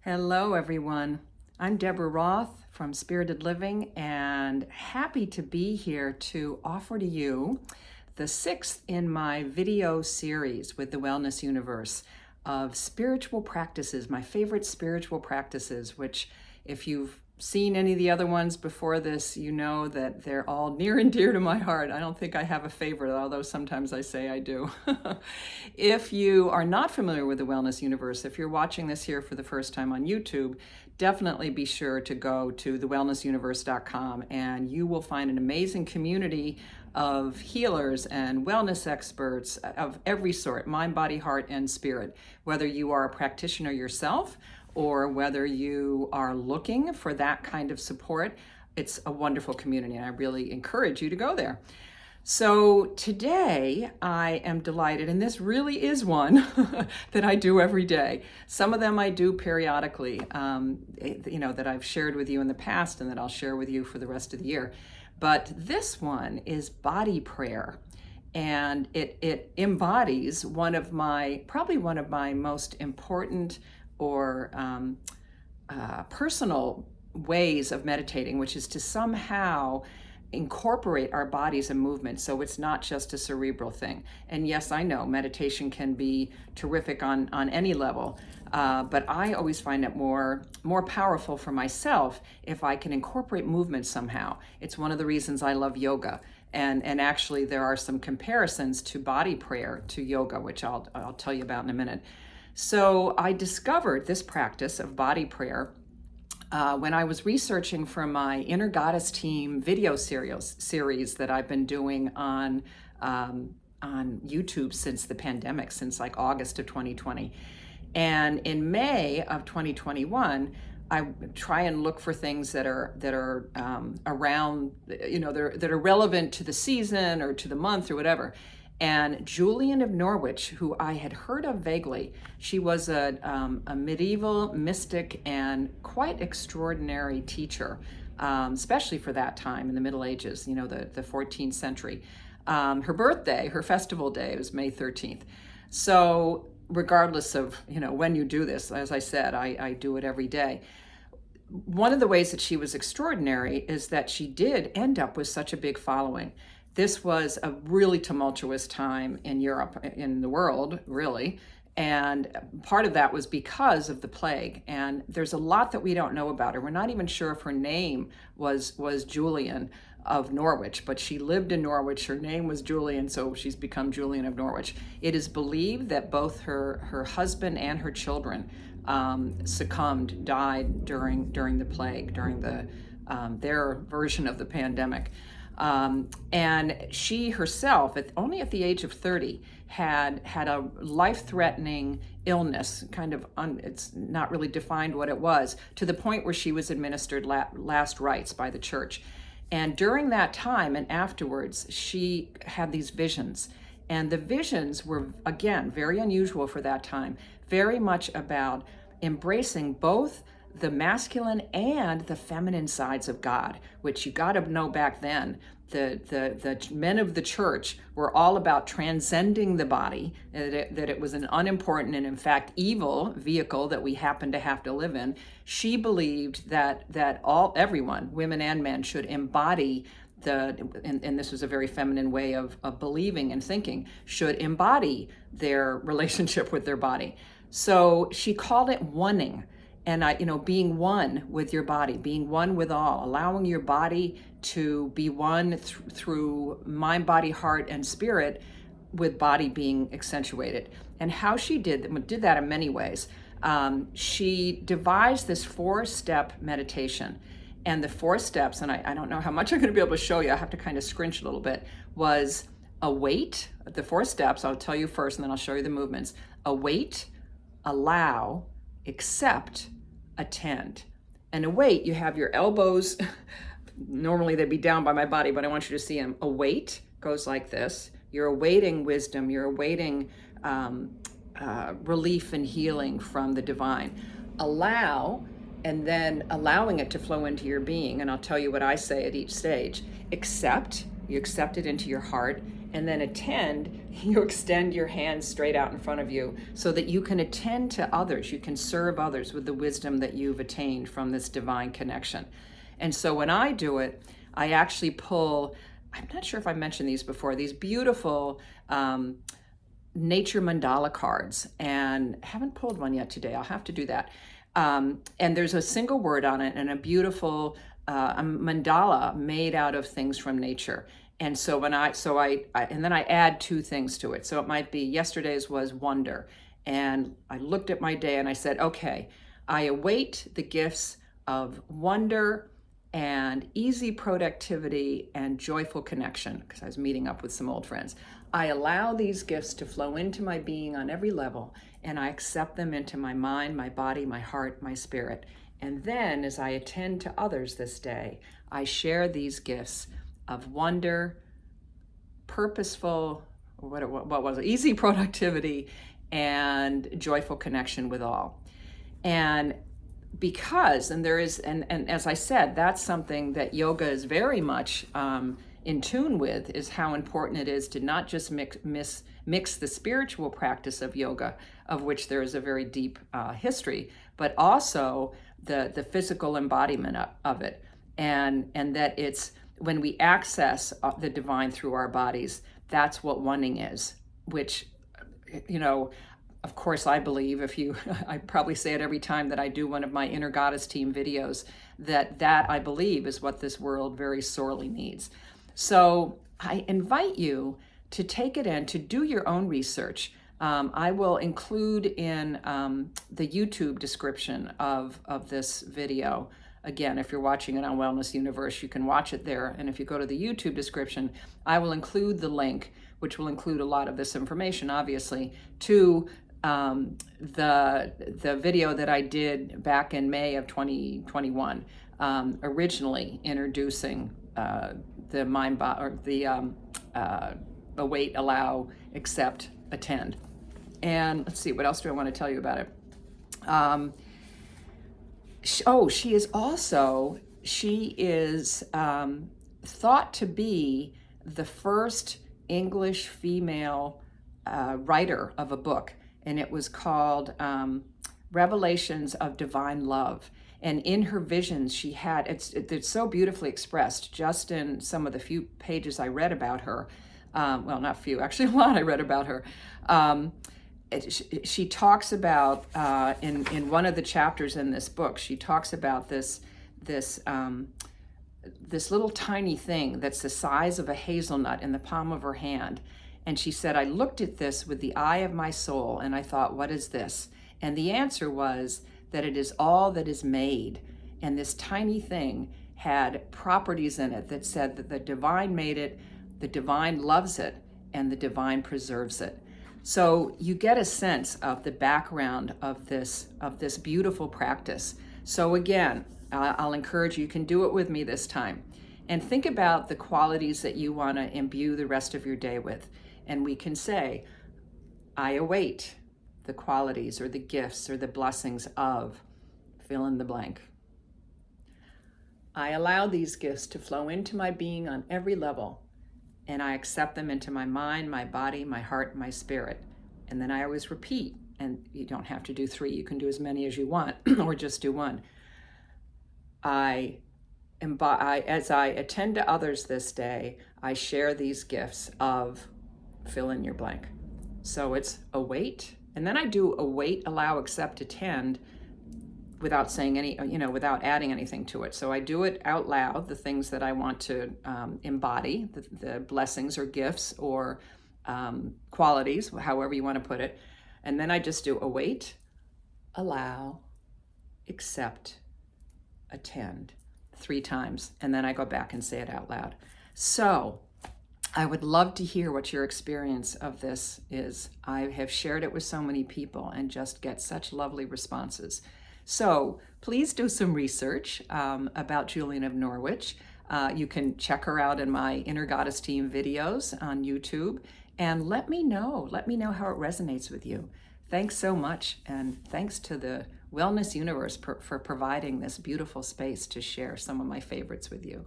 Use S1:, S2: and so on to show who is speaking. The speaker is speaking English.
S1: Hello, everyone. I'm Deborah Roth from Spirited Living and happy to be here to offer to you the sixth in my video series with the Wellness Universe of spiritual practices, my favorite spiritual practices, which if you've seen any of the other ones before this, you know that they're all near and dear to my heart. I don't think I have a favorite, although sometimes I say I do. If you are not familiar with the Wellness Universe, if you're watching this here for the first time on YouTube, definitely be sure to go to thewellnessuniverse.com and you will find an amazing community of healers and wellness experts of every sort, mind, body, heart, and spirit. Whether you are a practitioner yourself or whether you are looking for that kind of support, it's a wonderful community and I really encourage you to go there. So today I am delighted, and this really is one that I do every day. Some of them I do periodically, that I've shared with you in the past and that I'll share with you for the rest of the year. But this one is body prayer. And it embodies probably one of my most important or personal ways of meditating, which is to somehow incorporate our bodies and movements so it's not just a cerebral thing. And yes, I know meditation can be terrific on any level, but I always find it more powerful for myself if I can incorporate movement somehow. It's one of the reasons I love yoga. And actually there are some comparisons to body prayer to yoga, which I'll tell you about in a minute. So I discovered this practice of body prayer when I was researching for my Inner Goddess Team video series that I've been doing on YouTube since the pandemic, since like August of 2020. And in May of 2021, I try and look for things that are around, that are relevant to the season or to the month or whatever. And Julian of Norwich, who I had heard of vaguely, she was a medieval mystic and quite extraordinary teacher, especially for that time in the Middle Ages, the 14th century. Her festival day was May 13th. So regardless of, when you do this, as I said, I do it every day. One of the ways that she was extraordinary is that she did end up with such a big following. This was a really tumultuous time in Europe, in the world, really. And part of that was because of the plague. And there's a lot that we don't know about her. We're not even sure if her name was Julian of Norwich, but she lived in Norwich. Her name was Julian, so she's become Julian of Norwich. It is believed that both her husband and her children died during the plague, during their version of the pandemic. And she herself, only at the age of 30, had a life-threatening illness, it's not really defined what it was, to the point where she was administered last rites by the church. And during that time and afterwards, she had these visions. And the visions were, again, very unusual for that time, very much about embracing both the masculine and the feminine sides of God, which you got to know back then. The men of the church were all about transcending the body, that it was an unimportant and in fact evil vehicle that we happen to have to live in. She believed that everyone, women and men, should embody and this was a very feminine way of believing and thinking, should embody their relationship with their body. So she called it oneing. And being one with your body, being one with all, allowing your body to be one through mind, body, heart, and spirit, with body being accentuated. And how she did that in many ways. She devised this 4-step meditation. And the 4 steps, and I don't know how much I'm going to be able to show you, I have to kind of scrunch a little bit, was await. The 4 steps, I'll tell you first, and then I'll show you the movements. Await, allow, accept, attend. And await, you have your elbows, normally they'd be down by my body, but I want you to see them. Await goes like this. You're awaiting wisdom, you're awaiting relief and healing from the divine. Allow, and then allowing it to flow into your being, and I'll tell you what I say at each stage. Accept, you accept it into your heart, And then attend, you extend your hands straight out in front of you so that you can attend to others. You can serve others with the wisdom that you've attained from this divine connection. And so when I do it, I actually pull, I'm not sure if I mentioned these before, these beautiful nature mandala cards, and haven't pulled one yet today. I'll have to do that. And there's a single word on it and a beautiful a mandala made out of things from nature. And so when I and then I add two things to it. So it might be, yesterday's was wonder. And I looked at my day and I said, okay, I await the gifts of wonder and easy productivity and joyful connection, because I was meeting up with some old friends. I allow these gifts to flow into my being on every level, and I accept them into my mind, my body, my heart, my spirit. And then as I attend to others this day, I share these gifts of wonder, purposeful, what was it? Easy productivity and joyful connection with all. And because, and there is, and as I said, that's something that yoga is very much in tune with, is how important it is to not just mix the spiritual practice of yoga, of which there is a very deep history, but also the physical embodiment of it. And that it's, when we access the divine through our bodies, that's what oneing is, which, you know, of course, I believe, I probably say it every time that I do one of my Inner Goddess Team videos, that I believe is what this world very sorely needs. So I invite you to take it in, to do your own research. I will include in the YouTube description of this video. Again, if you're watching it on Wellness Universe, you can watch it there. And if you go to the YouTube description, I will include the link, which will include a lot of this information, obviously, to the video that I did back in May of 2021, originally introducing the mind or the await, allow, accept, attend. And let's see, what else do I want to tell you about it? She is thought to be the first English female writer of a book, and it was called Revelations of Divine Love. And in her visions, she had, it's so beautifully expressed just in some of the few pages I read about her. Well, not few, actually a lot I read about her. She talks about, in one of the chapters in this book, she talks about this little tiny thing that's the size of a hazelnut in the palm of her hand. And she said, I looked at this with the eye of my soul, and I thought, what is this? And the answer was that it is all that is made. And this tiny thing had properties in it that said that the divine made it, the divine loves it, and the divine preserves it. So you get a sense of the background of this beautiful practice. So again, I'll encourage you can do it with me this time. And think about the qualities that you want to imbue the rest of your day with. And we can say, I await the qualities or the gifts or the blessings of fill in the blank. I allow these gifts to flow into my being on every level, and I accept them into my mind, my body, my heart, my spirit. And then I always repeat, and you don't have to do 3, you can do as many as you want, or just do 1. As I attend to others this day, I share these gifts of fill in your blank. So it's await, and then I do await, allow, accept, attend, without saying without adding anything to it. So I do it out loud, the things that I want to embody, the blessings or gifts or qualities, however you want to put it. And then I just do await, allow, accept, attend 3 times. And then I go back and say it out loud. So I would love to hear what your experience of this is. I have shared it with so many people and just get such lovely responses. So please do some research about Julian of Norwich. You can check her out in my Inner Goddess Team videos on YouTube, and let me know how it resonates with you. Thanks so much, and thanks to the Wellness Universe for providing this beautiful space to share some of my favorites with you.